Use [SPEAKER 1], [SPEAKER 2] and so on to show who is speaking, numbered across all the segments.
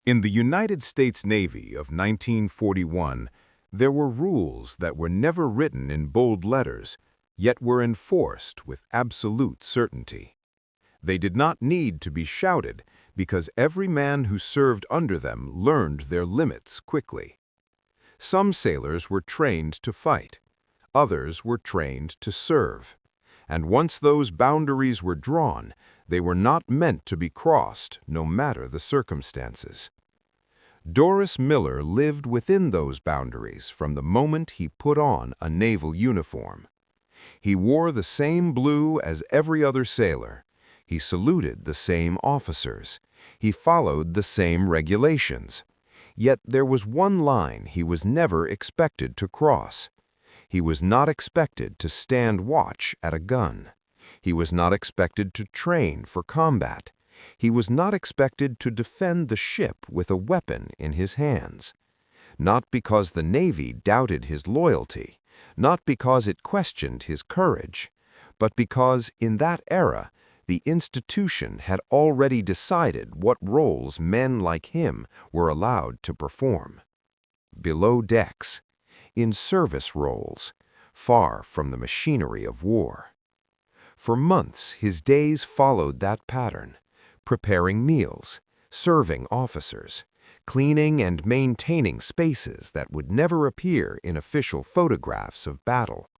[SPEAKER 1] In the United States Navy of 1941, there were rules that were never written in bold letters, yet were enforced with absolute certainty. They did not need to be shouted because every man who served under them learned their limits quickly. Some sailors were trained to fight, others were trained to serve, and once those boundaries were drawn, they were not meant to be crossed, no matter the circumstances. Doris Miller lived within those boundaries from the moment he put on a naval uniform. He wore the same blue as every other sailor. He saluted the same officers. He followed the same regulations. Yet there was one line he was never expected to cross. He was not expected to stand watch at a gun. He was not expected to train for combat. He was not expected to defend the ship with a weapon in his hands. Not because the Navy doubted his loyalty, not because it questioned his courage, but because in that era, the institution had already decided what roles men like him were allowed to perform. Below decks, in service roles, far from the machinery of war. For months, his days followed that pattern, preparing meals, serving officers, cleaning and maintaining spaces that would never appear in official photographs of battle.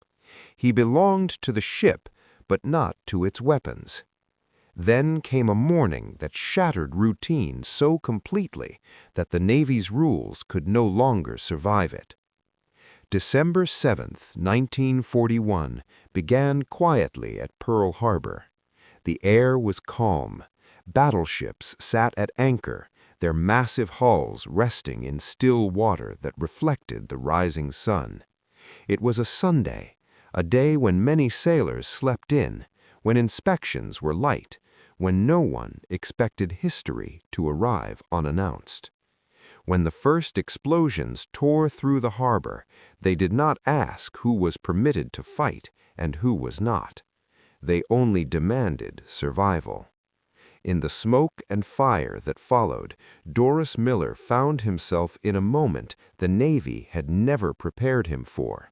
[SPEAKER 1] He belonged to the ship, but not to its weapons. Then came a morning that shattered routine so completely that the Navy's rules could no longer survive it. December 7, 1941, began quietly at Pearl Harbor. The air was calm. Battleships sat at anchor, their massive hulls resting in still water that reflected the rising sun. It was a Sunday, a day when many sailors slept in, when inspections were light, when no one expected history to arrive unannounced. When the first explosions tore through the harbor, they did not ask who was permitted to fight and who was not. They only demanded survival. In the smoke and fire that followed, Doris Miller found himself in a moment the Navy had never prepared him for.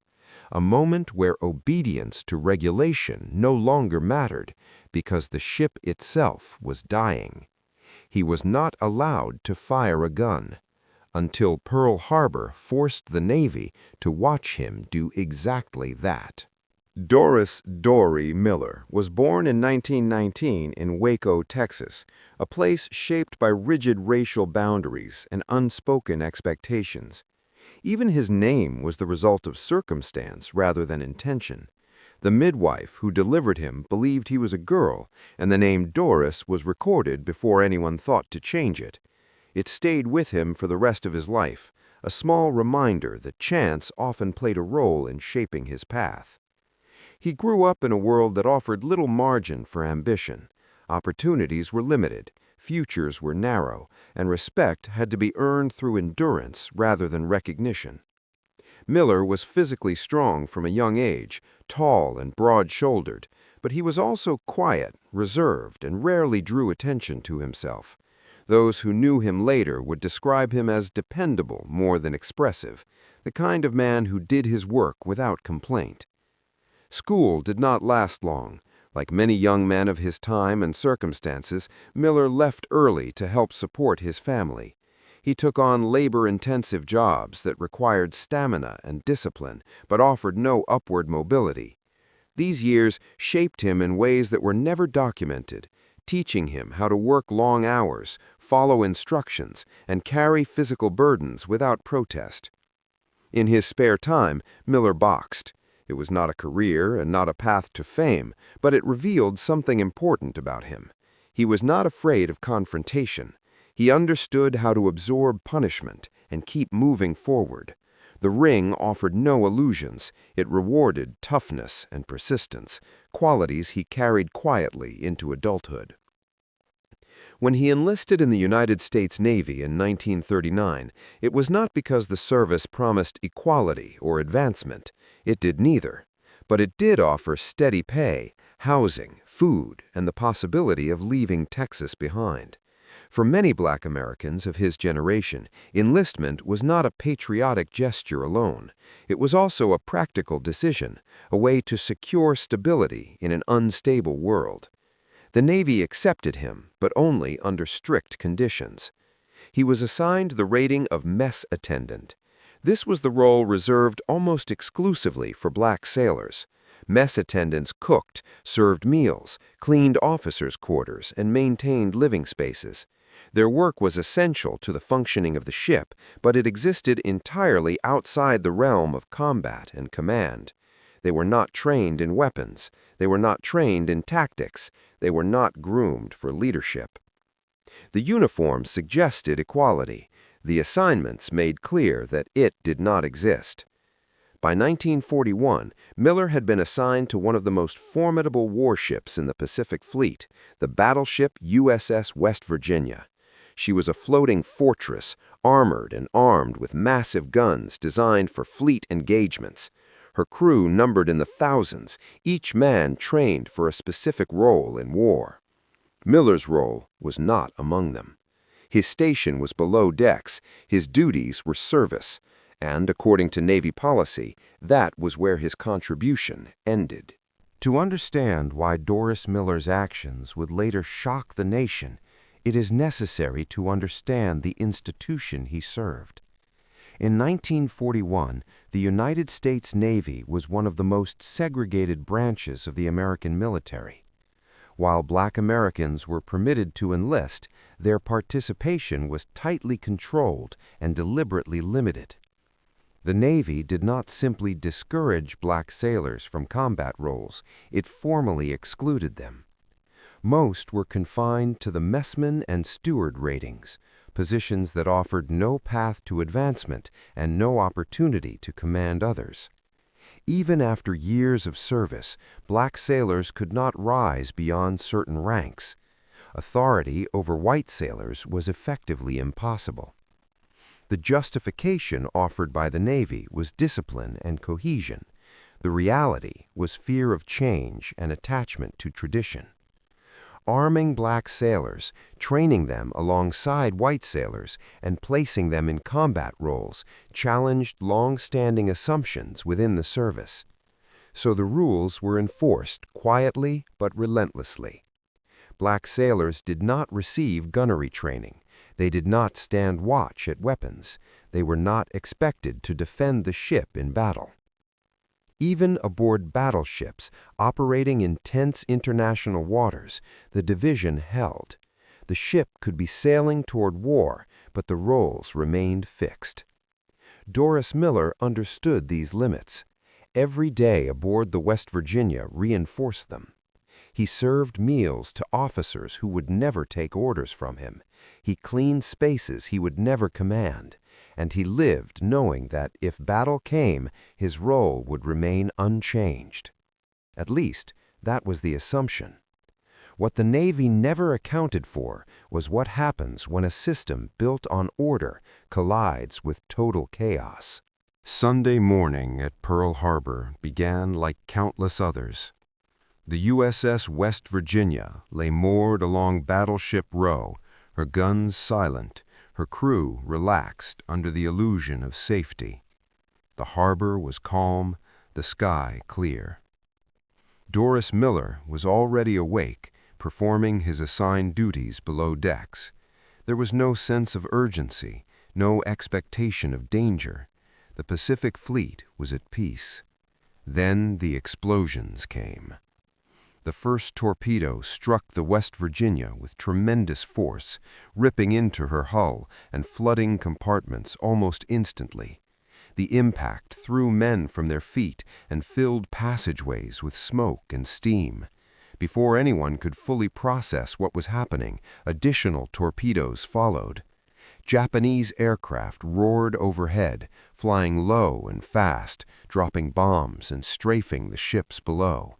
[SPEAKER 1] A moment where obedience to regulation no longer mattered because the ship itself was dying. He was not allowed to fire a gun until Pearl Harbor forced the Navy to watch him do exactly that. Doris "Dory" Miller was born in 1919 in Waco, Texas, a place shaped by rigid racial boundaries and unspoken expectations. Even his name was the result of circumstance rather than intention. The midwife who delivered him believed he was a girl, and the name Doris was recorded before anyone thought to change it. It stayed with him for the rest of his life, a small reminder that chance often played a role in shaping his path. He grew up in a world that offered little margin for ambition. Opportunities were limited, futures were narrow, and respect had to be earned through endurance rather than recognition. Miller was physically strong from a young age, tall and broad-shouldered, but he was also quiet, reserved, and rarely drew attention to himself. Those who knew him later would describe him as dependable more than expressive, the kind of man who did his work without complaint. School did not last long. Like many young men of his time and circumstances, Miller left early to help support his family. He took on labor-intensive jobs that required stamina and discipline, but offered no upward mobility. These years shaped him in ways that were never documented, teaching him how to work long hours, follow instructions, and carry physical burdens without protest. In his spare time, Miller boxed. It was not a career and not a path to fame, but it revealed something important about him. He was not afraid of confrontation. He understood how to absorb punishment and keep moving forward. The ring offered no illusions. It rewarded toughness and persistence, qualities he carried quietly into adulthood. When he enlisted in the United States Navy in 1939, it was not because the service promised equality or advancement. It did neither. But it did offer steady pay, housing, food, and the possibility of leaving Texas behind.
[SPEAKER 2] For many Black Americans of his generation, enlistment was not a patriotic gesture alone. It was also a practical decision, a way to secure stability in an unstable world. The Navy accepted him, but only under strict conditions. He was assigned the rating of mess attendant. This was the role reserved almost exclusively for Black sailors. Mess attendants cooked, served meals, cleaned officers' quarters, and maintained living spaces. Their work was essential to the functioning of the ship, but it existed entirely outside the realm of combat and command. They were not trained in weapons. They were not trained in tactics. They were not groomed for leadership. The uniforms suggested equality. The assignments made clear that it did not exist. By 1941, Miller had been assigned to one of the most formidable warships in the Pacific Fleet, the battleship USS West Virginia. She was a floating fortress, armored and armed with massive guns designed for fleet engagements. Her crew numbered in the thousands, each man trained for a specific role in war. Miller's role was not among them. His station was below decks, his duties were service, and according to Navy policy, that was where his contribution ended.
[SPEAKER 3] To understand why Doris Miller's actions would later shock the nation, it is necessary to understand the institution he served. In 1941, the United States Navy was one of the most segregated branches of the American military. While Black Americans were permitted to enlist, their participation was tightly controlled and deliberately limited. The Navy did not simply discourage Black sailors from combat roles, it formally excluded them. Most were confined to the messman and steward ratings, positions that offered no path to advancement and no opportunity to command others. Even after years of service, Black sailors could not rise beyond certain ranks. Authority over white sailors was effectively impossible. The justification offered by the Navy was discipline and cohesion. The reality was fear of change and attachment to tradition. Arming Black sailors, training them alongside white sailors, and placing them in combat roles challenged long-standing assumptions within the service. So the rules were enforced quietly but relentlessly. Black sailors did not receive gunnery training. They did not stand watch at weapons. They were not expected to defend the ship in battle. Even aboard battleships operating in tense international waters, the division held. The ship could be sailing toward war, but the roles remained fixed. Doris Miller understood these limits. Every day aboard the West Virginia reinforced them. He served meals to officers who would never take orders from him. He cleaned spaces he would never command. And he lived knowing that if battle came, his role would remain unchanged. At least, that was the assumption. What the Navy never accounted for was what happens when a system built on order collides with total chaos.
[SPEAKER 1] Sunday morning at Pearl Harbor began like countless others. The USS West Virginia lay moored along Battleship Row, her guns silent, her crew relaxed under the illusion of safety. The harbor was calm, the sky clear. Doris Miller was already awake, performing his assigned duties below decks. There was no sense of urgency, no expectation of danger. The Pacific Fleet was at peace. Then the explosions came. The first torpedo struck the West Virginia with tremendous force, ripping into her hull and flooding compartments almost instantly. The impact threw men from their feet and filled passageways with smoke and steam. Before anyone could fully process what was happening, additional torpedoes followed. Japanese aircraft roared overhead, flying low and fast, dropping bombs and strafing the ships below.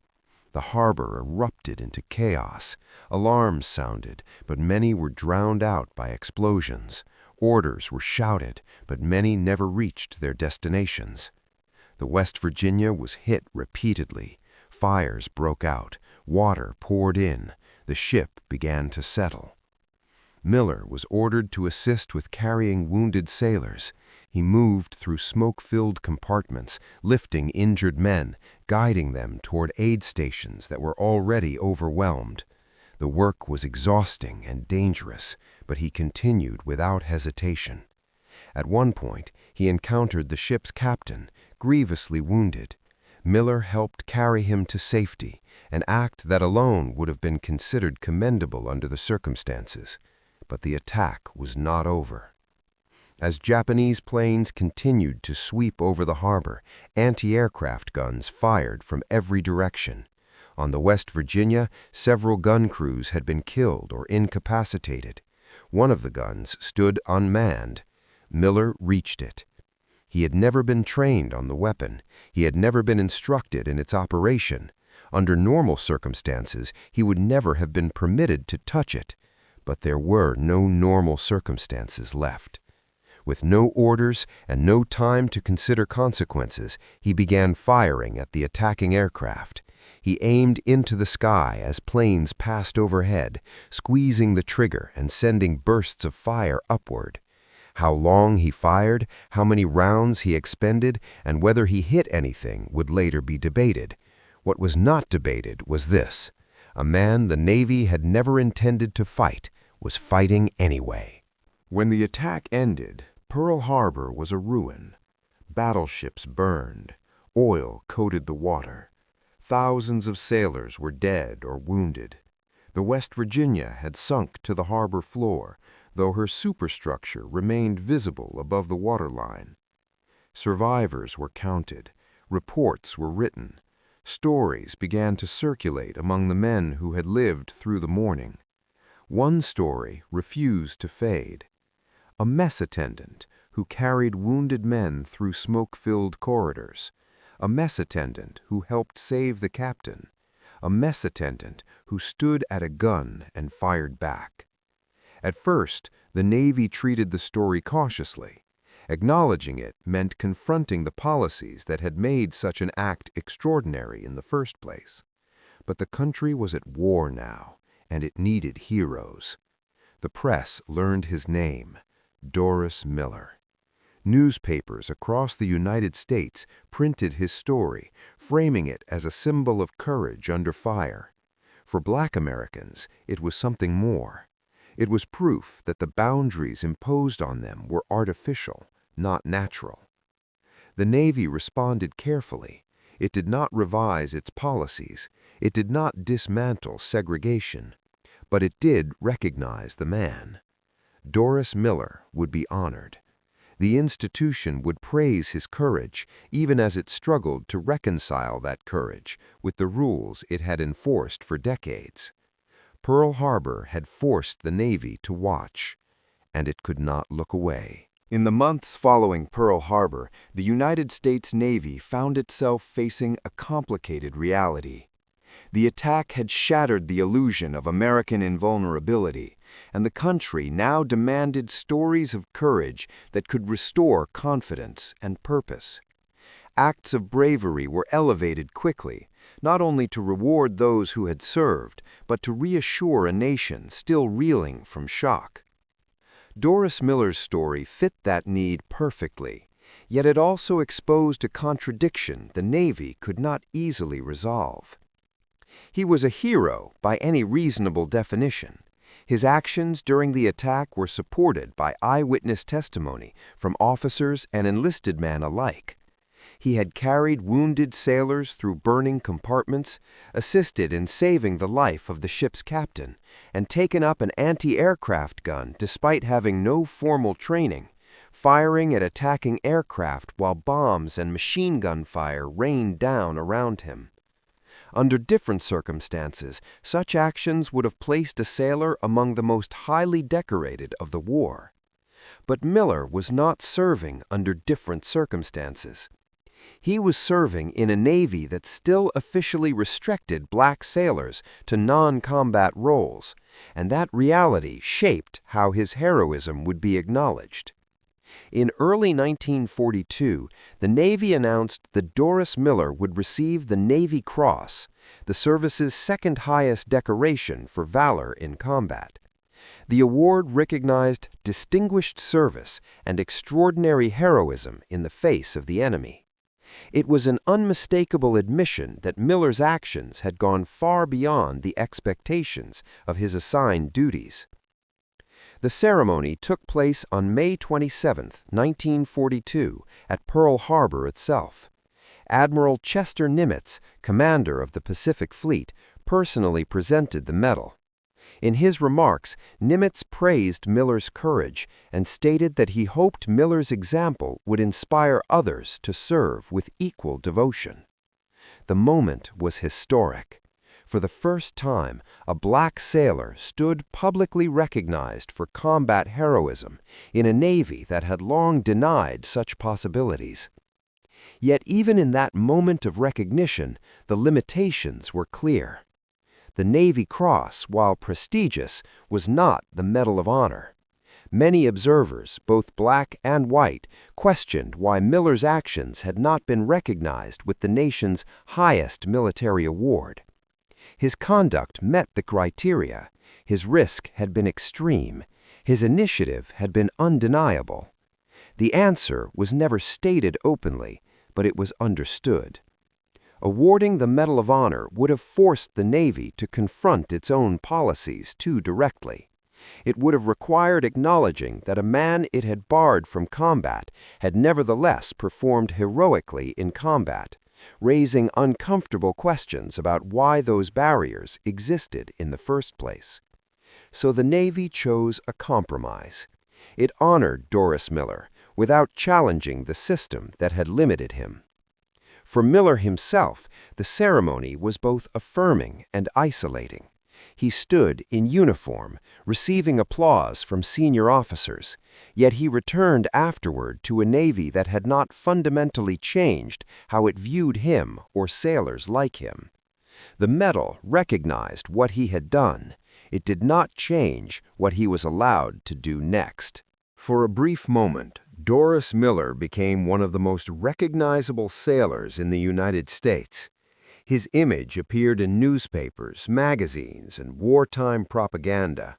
[SPEAKER 1] The harbor erupted into chaos. Alarms sounded, but many were drowned out by explosions. Orders were shouted, but many never reached their destinations. The West Virginia was hit repeatedly. Fires broke out. Water poured in. The ship began to settle.
[SPEAKER 3] Miller was ordered to assist with carrying wounded sailors. He moved through smoke-filled compartments, lifting injured men, guiding them toward aid stations that were already overwhelmed. The work was exhausting and dangerous, but he continued without hesitation. At one point, he encountered the ship's captain, grievously wounded. Miller helped carry him to safety, an act that alone would have been considered commendable under the circumstances. But the attack was not over. As Japanese planes continued to sweep over the harbor, anti-aircraft guns fired from every direction. On the West Virginia, several gun crews had been killed or incapacitated. One of the guns stood unmanned. Miller reached it. He had never been trained on the weapon. He had never been instructed in its operation. Under normal circumstances, he would never have been permitted to touch it. But there were no normal circumstances left. With no orders and no time to consider consequences, he began firing at the attacking aircraft. He aimed into the sky as planes passed overhead, squeezing the trigger and sending bursts of fire upward. How long he fired, how many rounds he expended, and whether he hit anything would later be debated. What was not debated was this: a man the Navy had never intended to fight was fighting anyway.
[SPEAKER 2] When the attack ended, Pearl Harbor was a ruin. Battleships burned. Oil coated the water. Thousands of sailors were dead or wounded. The West Virginia had sunk to the harbor floor, though her superstructure remained visible above the waterline. Survivors were counted. Reports were written. Stories began to circulate among the men who had lived through the morning. One story refused to fade. A mess attendant who carried wounded men through smoke-filled corridors. A mess attendant who helped save the captain. A mess attendant who stood at a gun and fired back. At first, the Navy treated the story cautiously. Acknowledging it meant confronting the policies that had made such an act extraordinary in the first place. But the country was at war now, and it needed heroes. The press learned his name, Doris Miller. Newspapers across the United States printed his story, framing it as a symbol of courage under fire. For Black Americans, it was something more. It was proof that the boundaries imposed on them were artificial, not natural. The Navy responded carefully. It did not revise its policies. It did not dismantle segregation. But it did recognize the man. Doris Miller would be honored. The institution would praise his courage, even as it struggled to reconcile that courage with the rules it had enforced for decades. Pearl Harbor had forced the Navy to watch, and it could not look away.
[SPEAKER 4] In the months following Pearl Harbor, the United States Navy found itself facing a complicated reality. The attack had shattered the illusion of American invulnerability, and the country now demanded stories of courage that could restore confidence and purpose. Acts of bravery were elevated quickly, not only to reward those who had served, but to reassure a nation still reeling from shock. Doris Miller's story fit that need perfectly, yet it also exposed a contradiction the Navy could not easily resolve. He was a hero by any reasonable definition. His actions during the attack were supported by eyewitness testimony from officers and enlisted men alike. He had carried wounded sailors through burning compartments, assisted in saving the life of the ship's captain, and taken up an anti-aircraft gun despite having no formal training, firing at attacking aircraft while bombs and machine gun fire rained down around him. Under different circumstances, such actions would have placed a sailor among the most highly decorated of the war. But Miller was not serving under different circumstances. He was serving in a Navy that still officially restricted black sailors to non-combat roles, and that reality shaped how his heroism would be acknowledged. In early 1942, the Navy announced that Doris Miller would receive the Navy Cross, the service's second highest decoration for valor in combat.
[SPEAKER 2] The award recognized distinguished service and extraordinary heroism in the face of the enemy. It was an unmistakable admission that Miller's actions had gone far beyond the expectations of his assigned duties. The ceremony took place on May 27, 1942, at Pearl Harbor itself. Admiral Chester Nimitz, commander of the Pacific Fleet, personally presented the medal. In his remarks, Nimitz praised Miller's courage and stated that he hoped Miller's example would inspire others to serve with equal devotion. The moment was historic. For the first time, a black sailor stood publicly recognized for combat heroism in a Navy that had long denied such possibilities. Yet even in that moment of recognition, the limitations were clear. The Navy Cross, while prestigious, was not the Medal of Honor. Many observers, both black and white, questioned why Miller's actions had not been recognized with the nation's highest military award. His conduct met the criteria. His risk had been extreme. His initiative had been undeniable. The answer was never stated openly, but it was understood. Awarding the Medal of Honor would have forced the Navy to confront its own policies too directly. It would have required acknowledging that a man it had barred from combat had nevertheless performed heroically in combat, raising uncomfortable questions about why those barriers existed in the first place. So the Navy chose a compromise. It honored Doris Miller without challenging the system that had limited him. For Miller himself, the ceremony was both affirming and isolating. He stood in uniform, receiving applause from senior officers, yet he returned afterward to a Navy that had not fundamentally changed how it viewed him or sailors like him. The medal recognized what he had done. It did not change what he was allowed to do next.
[SPEAKER 1] For a brief moment, Doris Miller became one of the most recognizable sailors in the United States. His image appeared in newspapers, magazines, and wartime propaganda.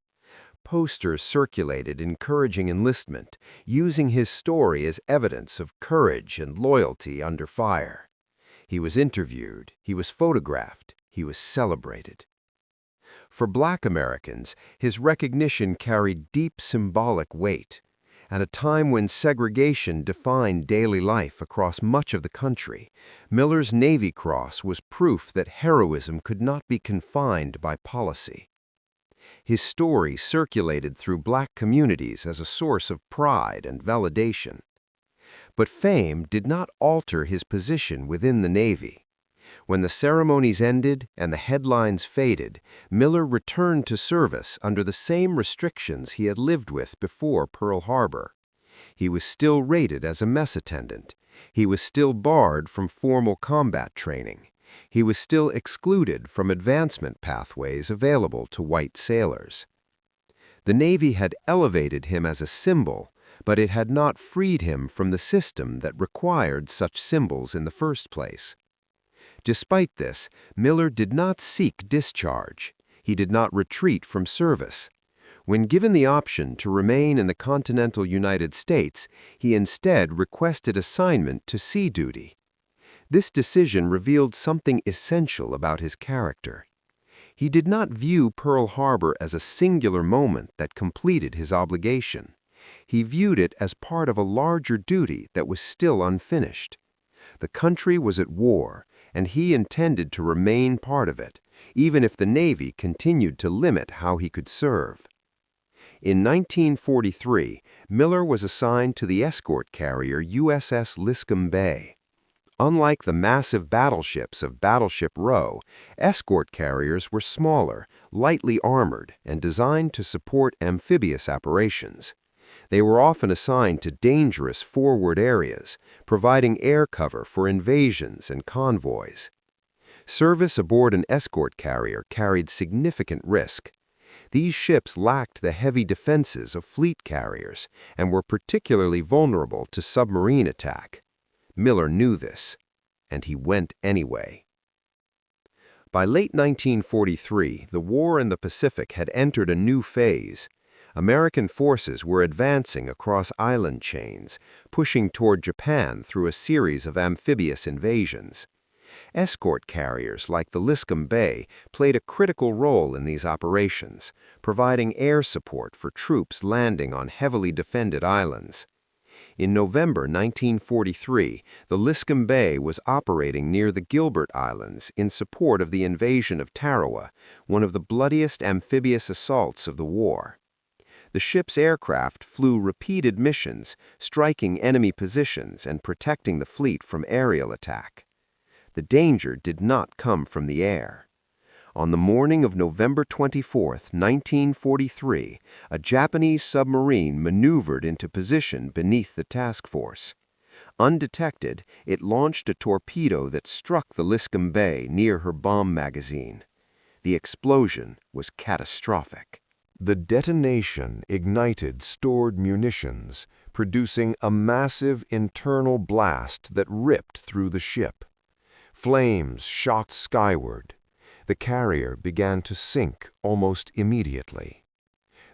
[SPEAKER 1] Posters circulated encouraging enlistment, using his story as evidence of courage and loyalty under fire. He was interviewed, he was photographed, he was celebrated. For Black Americans, his recognition carried deep symbolic weight. At a time when segregation defined daily life across much of the country, Miller's Navy Cross was proof that heroism could not be confined by policy. His story circulated through Black communities as a source of pride and validation. But fame did not alter his position within the Navy. When the ceremonies ended and the headlines faded, Miller returned to service under the same restrictions he had lived with before Pearl Harbor. He was still rated as a mess attendant. He was still barred from formal combat training. He was still excluded from advancement pathways available to white sailors. The Navy had elevated him as a symbol, but it had not freed him from the system that required such symbols in the first place. Despite this, Miller did not seek discharge. He did not retreat from service. When given the option to remain in the continental United States, he instead requested assignment to sea duty. This decision revealed something essential about his character. He did not view Pearl Harbor as a singular moment that completed his obligation. He viewed it as part of a larger duty that was still unfinished. The country was at war, and he intended to remain part of it, even if the Navy continued to limit how he could serve. In 1943, Miller was assigned to the escort carrier USS Liscum Bay. Unlike the massive battleships of Battleship Row, escort carriers were smaller, lightly armored, and designed to support amphibious operations. They were often assigned to dangerous forward areas, providing air cover for invasions and convoys. Service aboard an escort carrier carried significant risk. These ships lacked the heavy defenses of fleet carriers and were particularly vulnerable to submarine attack. Miller knew this, and he went anyway.
[SPEAKER 2] By late 1943, the war in the Pacific had entered a new phase. American forces were advancing across island chains, pushing toward Japan through a series of amphibious invasions. Escort carriers like the Liscum Bay played a critical role in these operations, providing air support for troops landing on heavily defended islands. In November 1943, the Liscum Bay was operating near the Gilbert Islands in support of the invasion of Tarawa, one of the bloodiest amphibious assaults of the war. The ship's aircraft flew repeated missions, striking enemy positions and protecting the fleet from aerial attack. The danger did not come from the air. On the morning of November 24, 1943, a Japanese submarine maneuvered into position beneath the task force. Undetected, it launched a torpedo that struck the Liscum Bay near her bomb magazine. The explosion was catastrophic.
[SPEAKER 3] The detonation ignited stored munitions, producing a massive internal blast that ripped through the ship. Flames shot skyward. The carrier began to sink almost immediately.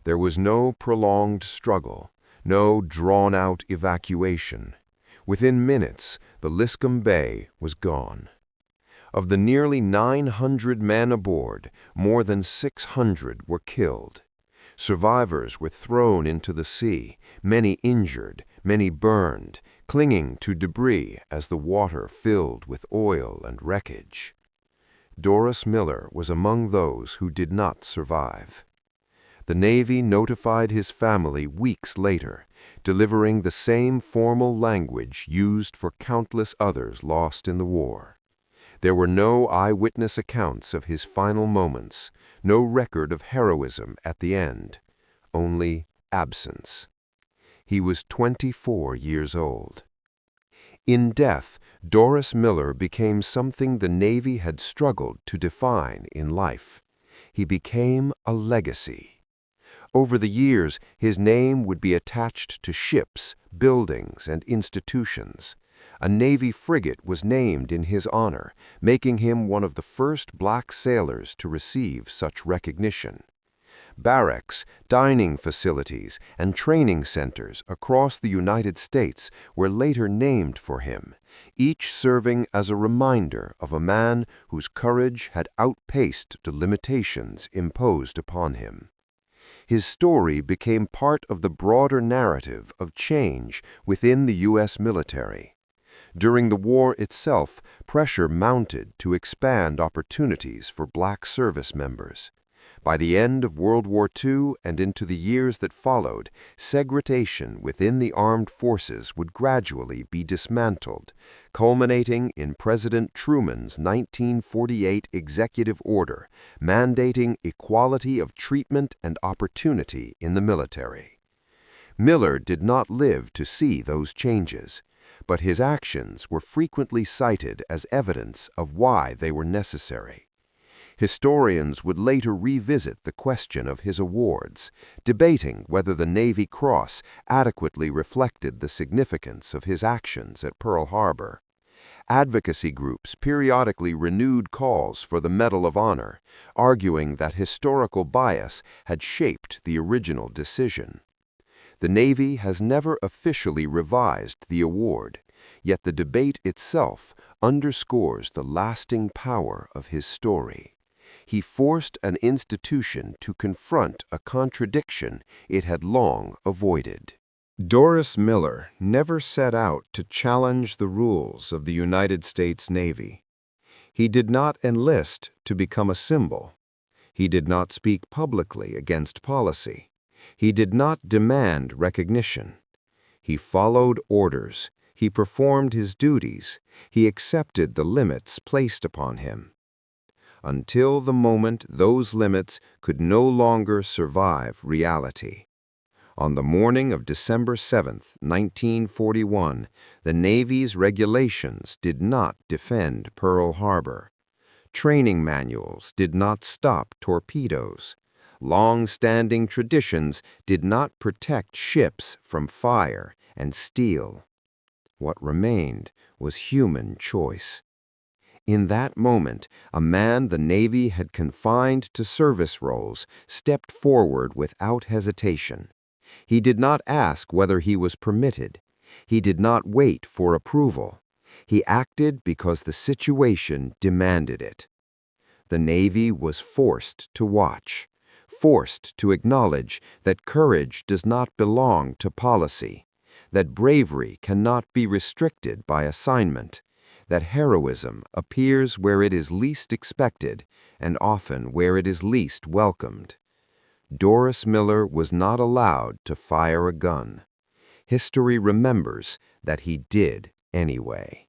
[SPEAKER 3] There was no prolonged struggle, no drawn-out evacuation. Within minutes, the Liscum Bay was gone. Of the nearly 900 men aboard, more than 600 were killed. Survivors were thrown into the sea, many injured, many burned, clinging to debris as the water filled with oil and wreckage. Doris Miller was among those who did not survive. The Navy notified his family weeks later, delivering the same formal language used for countless others lost in the war. There were no eyewitness accounts of his final moments, no record of heroism at the end, only absence. He was 24 years old. In death, Doris Miller became something the Navy had struggled to define in life. He became a legacy. Over the years, his name would be attached to ships, buildings, and institutions. A Navy frigate was named in his honor, making him one of the first black sailors to receive such recognition. Barracks, dining facilities, and training centers across the United States were later named for him, each serving as a reminder of a man whose courage had outpaced the limitations imposed upon him. His story became part of the broader narrative of change within the U.S. military. During the war itself, pressure mounted to expand opportunities for black service members. By the end of World War II and into the years that followed, segregation within the armed forces would gradually be dismantled, culminating in President Truman's 1948 executive order mandating equality of treatment and opportunity in the military. Miller did not live to see those changes, but his actions were frequently cited as evidence of why they were necessary. Historians would later revisit the question of his awards, debating whether the Navy Cross adequately reflected the significance of his actions at Pearl Harbor. Advocacy groups periodically renewed calls for the Medal of Honor, arguing that historical bias had shaped the original decision. The Navy has never officially revised the award, yet the debate itself underscores the lasting power of his story. He forced an institution to confront a contradiction it had long avoided.
[SPEAKER 4] Doris Miller never set out to challenge the rules of the United States Navy. He did not enlist to become a symbol. He did not speak publicly against policy. He did not demand recognition. He followed orders. He performed his duties. He accepted the limits placed upon him. Until the moment those limits could no longer survive reality. On the morning of December 7, 1941, the Navy's regulations did not defend Pearl Harbor. Training manuals did not stop torpedoes. Long-standing traditions did not protect ships from fire and steel. What remained was human choice.
[SPEAKER 2] In that moment, a man the Navy had confined to service roles stepped forward without hesitation. He did not ask whether he was permitted. He did not wait for approval. He acted because the situation demanded it. The Navy was forced to watch, forced to acknowledge that courage does not belong to policy, that bravery cannot be restricted by assignment, that heroism appears where it is least expected and often where it is least welcomed. Doris Miller was not allowed to fire a gun. History remembers that he did anyway.